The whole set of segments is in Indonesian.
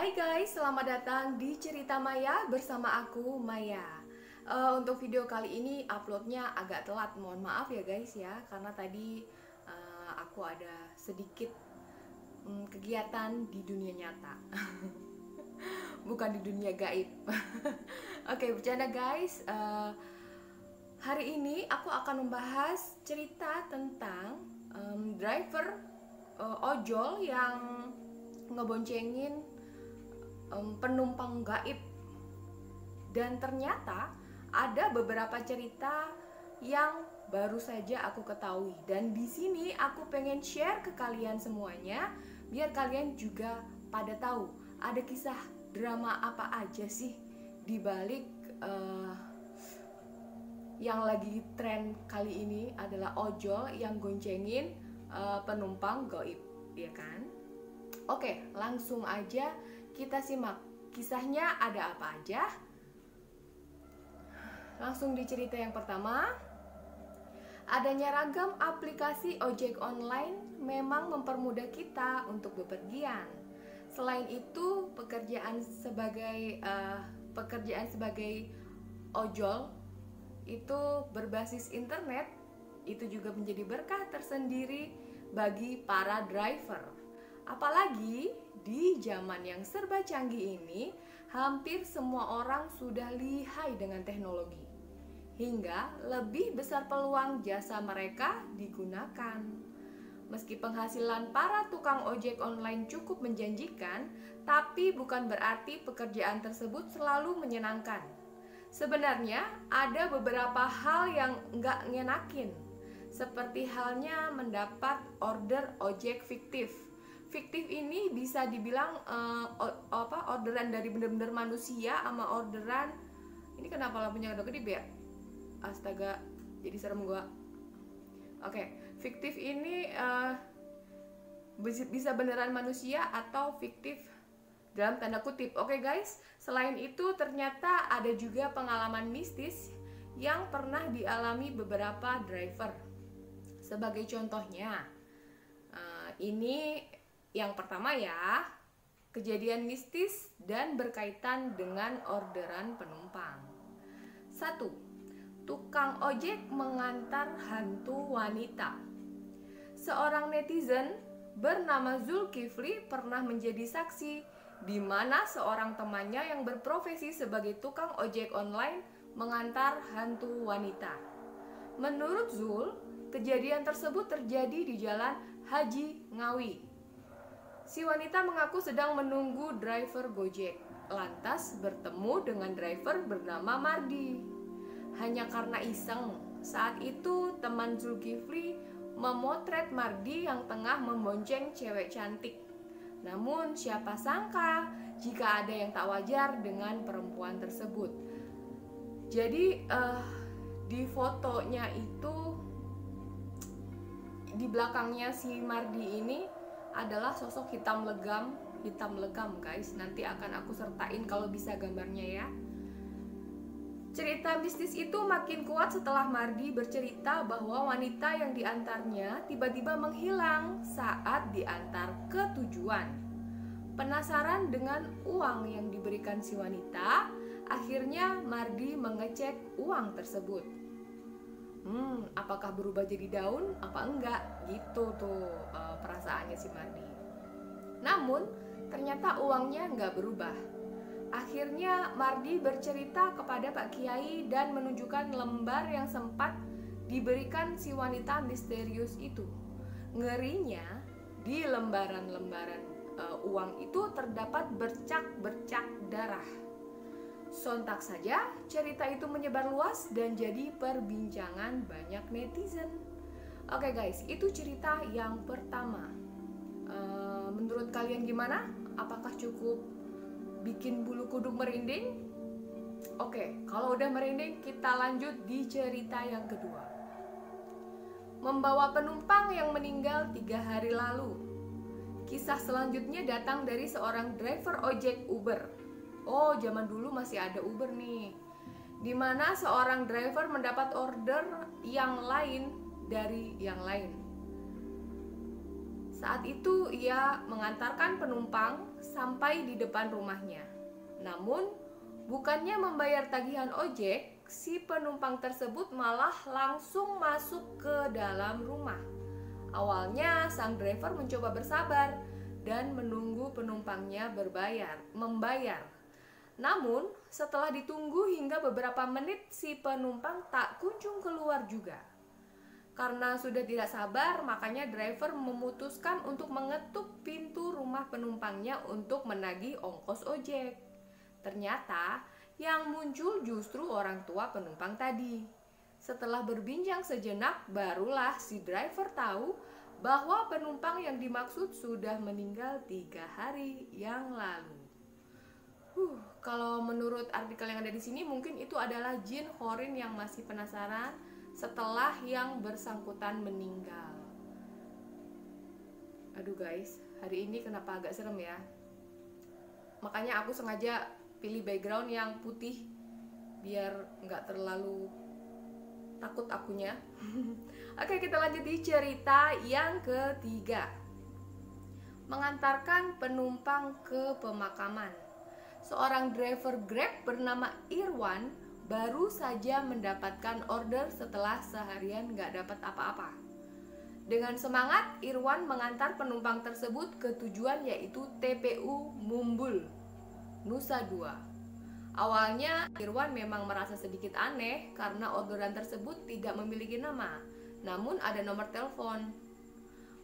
Hai guys, selamat datang di Cerita Maya bersama aku, Maya. Untuk video kali ini uploadnya agak telat, mohon maaf ya guys ya, karena tadi aku ada sedikit kegiatan di dunia nyata, bukan di dunia gaib. Oke, bercanda guys. Hari ini aku akan membahas cerita tentang driver ojol yang ngeboncengin penumpang gaib. Dan ternyata ada beberapa cerita yang baru saja aku ketahui, dan di sini aku pengen share ke kalian semuanya biar kalian juga pada tahu ada kisah drama apa aja sih di balik yang lagi tren kali ini adalah ojol yang goncengin penumpang gaib, ya kan? Oke, langsung aja kita simak kisahnya ada apa aja. Langsung di cerita yang pertama. Adanya ragam aplikasi ojek online memang mempermudah kita untuk bepergian. Selain itu, pekerjaan sebagai ojol itu berbasis internet itu juga menjadi berkah tersendiri bagi para driver. Apalagi di zaman yang serba canggih ini, hampir semua orang sudah lihai dengan teknologi, hingga lebih besar peluang jasa mereka digunakan. Meski penghasilan para tukang ojek online cukup menjanjikan, tapi bukan berarti pekerjaan tersebut selalu menyenangkan. Sebenarnya ada beberapa hal yang nggak ngenakin, seperti halnya mendapat order ojek fiktif. Fiktif ini bisa dibilang orderan dari bener-bener manusia sama orderan. Ini kenapa lampunya udah kedip ya? Astaga, jadi serem gua. Oke, fiktif ini bisa beneran manusia atau fiktif dalam tanda kutip. Oke guys, selain itu ternyata ada juga pengalaman mistis yang pernah dialami beberapa driver. Sebagai contohnya, ini yang pertama ya, kejadian mistis dan berkaitan dengan orderan penumpang. 1. Tukang ojek mengantar hantu wanita. Seorang netizen bernama Zulkifli pernah menjadi saksi di mana seorang temannya yang berprofesi sebagai tukang ojek online mengantar hantu wanita. Menurut Zul, kejadian tersebut terjadi di Jalan Haji Ngawi. Si wanita mengaku sedang menunggu driver Gojek, lantas bertemu dengan driver bernama Mardi. Hanya karena iseng, saat itu teman Zulkifli memotret Mardi yang tengah membonceng cewek cantik. Namun siapa sangka jika ada yang tak wajar dengan perempuan tersebut. Jadi di fotonya itu, di belakangnya si Mardi ini adalah sosok hitam legam guys. Nanti akan aku sertain kalau bisa gambarnya ya. Cerita mistis itu makin kuat setelah Mardi bercerita bahwa wanita yang diantarnya tiba-tiba menghilang saat diantar ke tujuan. Penasaran dengan uang yang diberikan si wanita, akhirnya Mardi mengecek uang tersebut. Apakah berubah jadi daun apa enggak? Gitu tuh perasaannya si Mardi. Namun ternyata uangnya enggak berubah. Akhirnya Mardi bercerita kepada Pak Kiai dan menunjukkan lembar yang sempat diberikan si wanita misterius itu. Ngerinya, di lembaran-lembaran uang itu terdapat bercak-bercak darah. Sontak saja cerita itu menyebar luas dan jadi perbincangan banyak netizen. Oke guys, itu cerita yang pertama. Menurut kalian gimana? Apakah cukup bikin bulu kuduk merinding? Oke, kalau udah merinding kita lanjut di cerita yang kedua. Membawa penumpang yang meninggal 3 hari lalu. Kisah selanjutnya datang dari seorang driver ojek Uber. Oh, zaman dulu masih ada Uber nih. Dimana seorang driver mendapat order yang lain dari yang lain. Saat itu ia mengantarkan penumpang sampai di depan rumahnya. Namun, bukannya membayar tagihan ojek, si penumpang tersebut malah langsung masuk ke dalam rumah. Awalnya sang driver mencoba bersabar dan menunggu penumpangnya membayar. Namun, setelah ditunggu hingga beberapa menit, si penumpang tak kunjung keluar juga. Karena sudah tidak sabar, makanya driver memutuskan untuk mengetuk pintu rumah penumpangnya untuk menagih ongkos ojek. Ternyata yang muncul justru orang tua penumpang tadi. Setelah berbincang sejenak, barulah si driver tahu bahwa penumpang yang dimaksud sudah meninggal 3 hari yang lalu. Kalau menurut artikel yang ada di sini, mungkin itu adalah jin Khorin yang masih penasaran setelah yang bersangkutan meninggal. Aduh guys, hari ini kenapa agak serem ya? Makanya aku sengaja pilih background yang putih biar nggak terlalu takut akunya. Oke, kita lanjut di cerita yang ketiga. Mengantarkan penumpang ke pemakaman. Seorang driver Grab bernama Irwan baru saja mendapatkan order setelah seharian nggak dapat apa-apa. Dengan semangat, Irwan mengantar penumpang tersebut ke tujuan, yaitu TPU Mumbul, Nusa Dua. Awalnya Irwan memang merasa sedikit aneh karena orderan tersebut tidak memiliki nama, namun ada nomor telepon.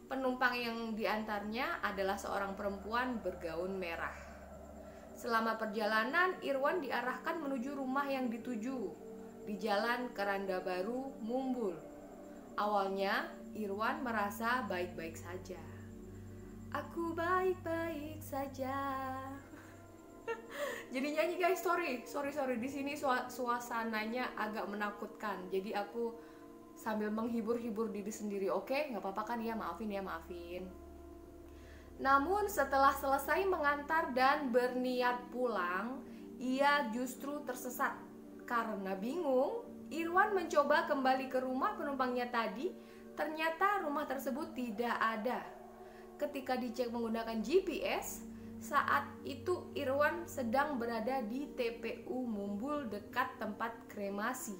Penumpang yang diantarnya adalah seorang perempuan bergaun merah. Selama perjalanan, Irwan diarahkan menuju rumah yang dituju di Jalan Keranda Baru, Mumbul. Awalnya, Irwan merasa baik-baik saja. Aku baik-baik saja. Jadi nyanyi guys, sorry. Di sini suasananya agak menakutkan. Jadi aku sambil menghibur-hibur diri sendiri, oke? Nggak apa-apa kan ya, maafin. Namun setelah selesai mengantar dan berniat pulang, ia justru tersesat. Karena bingung, Irwan mencoba kembali ke rumah penumpangnya tadi. Ternyata rumah tersebut tidak ada. Ketika dicek menggunakan GPS, saat itu Irwan sedang berada di TPU Mumbul dekat tempat kremasi.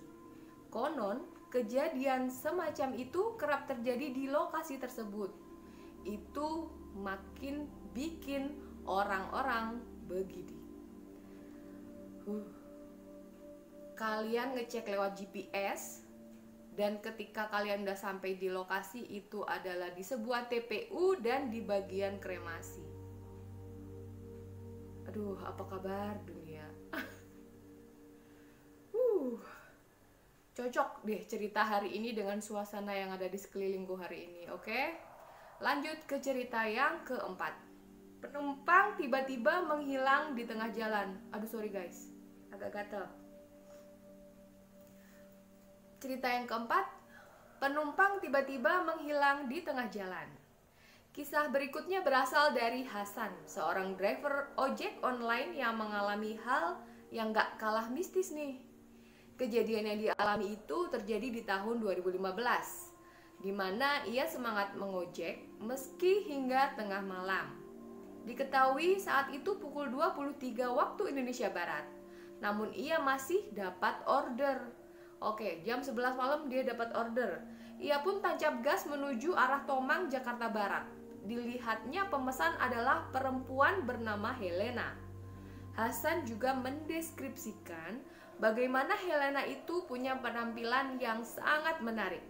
Konon, kejadian semacam itu kerap terjadi di lokasi tersebut. Itu makin bikin orang-orang begini. Kalian ngecek lewat GPS, dan ketika kalian udah sampai di lokasi itu adalah di sebuah TPU dan di bagian kremasi. Aduh, apa kabar dunia? Cocok deh cerita hari ini dengan suasana yang ada di sekelilingku hari ini, oke? Lanjut ke cerita yang keempat. Penumpang tiba-tiba menghilang di tengah jalan. Aduh sorry guys, agak gatel. Cerita yang keempat, penumpang tiba-tiba menghilang di tengah jalan. Kisah berikutnya berasal dari Hasan, seorang driver ojek online yang mengalami hal yang gak kalah mistis nih. Kejadian yang dialami itu terjadi di tahun 2015. Di mana ia semangat mengojek meski hingga tengah malam. Diketahui saat itu pukul 23 waktu Indonesia Barat. Namun ia masih dapat order. Oke, jam 11 malam dia dapat order. Ia pun tancap gas menuju arah Tomang, Jakarta Barat. Dilihatnya pemesan adalah perempuan bernama Helena. Hasan juga mendeskripsikan bagaimana Helena itu punya penampilan yang sangat menarik.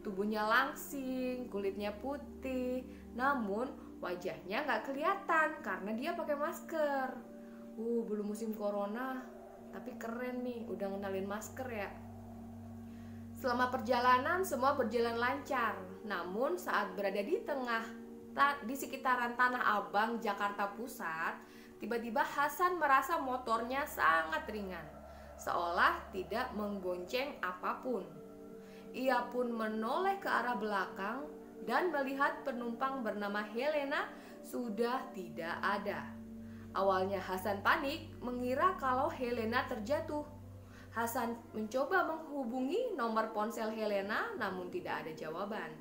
Tubuhnya langsing, kulitnya putih, namun wajahnya nggak kelihatan karena dia pakai masker. Belum musim corona, tapi keren nih, udah ngenalin masker ya. Selama perjalanan semua berjalan lancar, namun saat berada di sekitaran Tanah Abang, Jakarta Pusat, tiba-tiba Hasan merasa motornya sangat ringan, seolah tidak menggonceng apapun. Ia pun menoleh ke arah belakang dan melihat penumpang bernama Helena sudah tidak ada. Awalnya Hasan panik mengira kalau Helena terjatuh. Hasan mencoba menghubungi nomor ponsel Helena namun tidak ada jawaban.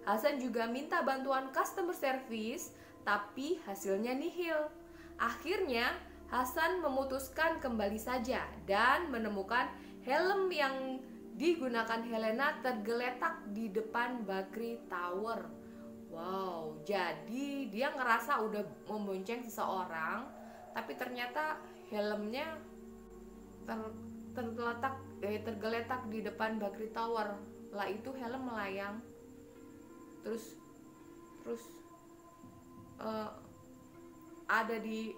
Hasan juga minta bantuan customer service, tapi hasilnya nihil. Akhirnya Hasan memutuskan kembali saja dan menemukan helm yang digunakan Helena tergeletak di depan Bakri Tower. Wow, jadi dia ngerasa udah membonceng seseorang, tapi ternyata helmnya tergeletak di depan Bakri Tower. Lah itu helm melayang. Terus ada di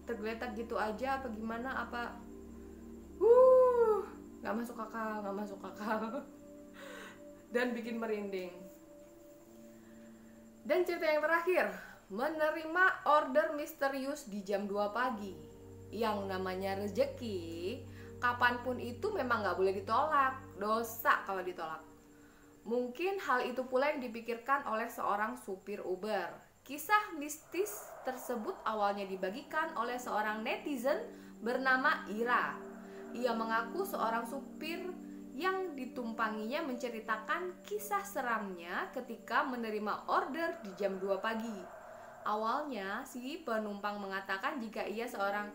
tergeletak gitu aja apa gimana, apa nggak masuk akal dan bikin merinding. Dan cerita yang terakhir, menerima order misterius di jam 2 pagi. Yang namanya rezeki kapanpun itu memang nggak boleh ditolak, dosa kalau ditolak. Mungkin hal itu pula yang dipikirkan oleh seorang supir Uber. Kisah mistis tersebut awalnya dibagikan oleh seorang netizen bernama Ira. Ia mengaku seorang supir yang ditumpanginya menceritakan kisah seramnya ketika menerima order di jam 2 pagi. Awalnya si penumpang mengatakan jika ia seorang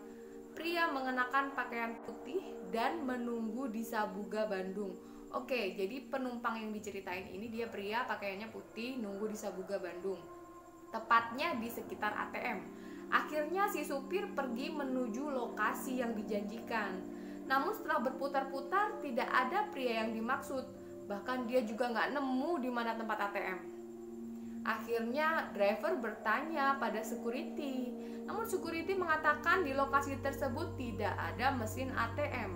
pria mengenakan pakaian putih dan menunggu di Sabuga, Bandung. Oke, jadi penumpang yang diceritain ini dia pria, pakaiannya putih, nunggu di Sabuga, Bandung. Tepatnya di sekitar ATM. Akhirnya si supir pergi menuju lokasi yang dijanjikan. Namun setelah berputar-putar tidak ada pria yang dimaksud. Bahkan dia juga nggak nemu di mana tempat ATM. Akhirnya driver bertanya pada security. Namun security mengatakan di lokasi tersebut tidak ada mesin ATM.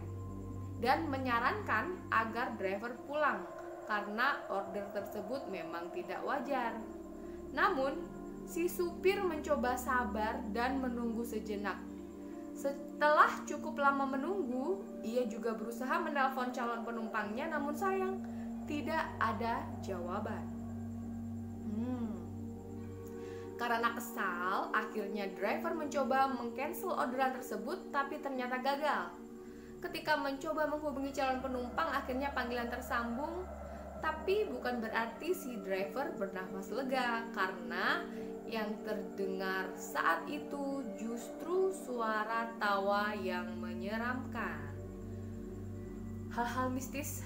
Dan menyarankan agar driver pulang karena order tersebut memang tidak wajar. Namun, si supir mencoba sabar dan menunggu sejenak. Setelah cukup lama menunggu, ia juga berusaha menelpon calon penumpangnya, namun sayang, tidak ada jawaban. Karena kesal, akhirnya driver mencoba meng-cancel orderan tersebut, tapi ternyata gagal. Ketika mencoba menghubungi calon penumpang, akhirnya panggilan tersambung. Tapi bukan berarti si driver bernafas lega, karena yang terdengar saat itu justru suara tawa yang menyeramkan. Hal-hal mistis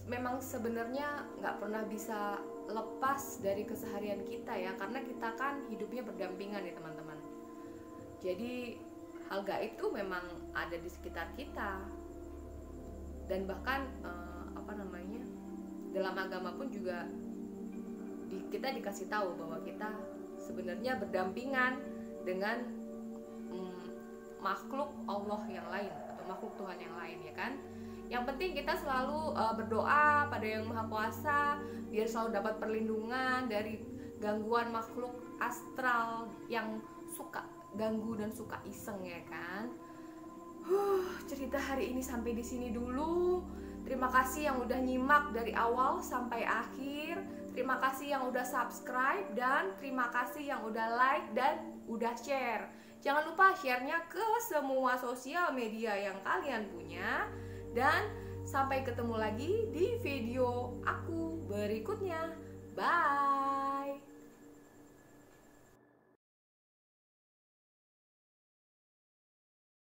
memang sebenarnya nggak pernah bisa lepas dari keseharian kita ya, karena kita kan hidupnya berdampingan ya teman-teman. Jadi hal gaib itu memang ada di sekitar kita, dan bahkan dalam agama pun juga kita dikasih tahu bahwa kita sebenarnya berdampingan dengan makhluk Allah yang lain atau makhluk Tuhan yang lain, ya kan. Yang penting kita selalu berdoa pada Yang Maha Kuasa biar selalu dapat perlindungan dari gangguan makhluk astral yang suka ganggu dan suka iseng, ya kan. Cerita hari ini sampai di sini dulu. Terima kasih yang udah nyimak dari awal sampai akhir. Terima kasih yang udah subscribe, dan terima kasih yang udah like dan udah share. Jangan lupa share-nya ke semua sosial media yang kalian punya. Dan sampai ketemu lagi di video aku berikutnya. Bye.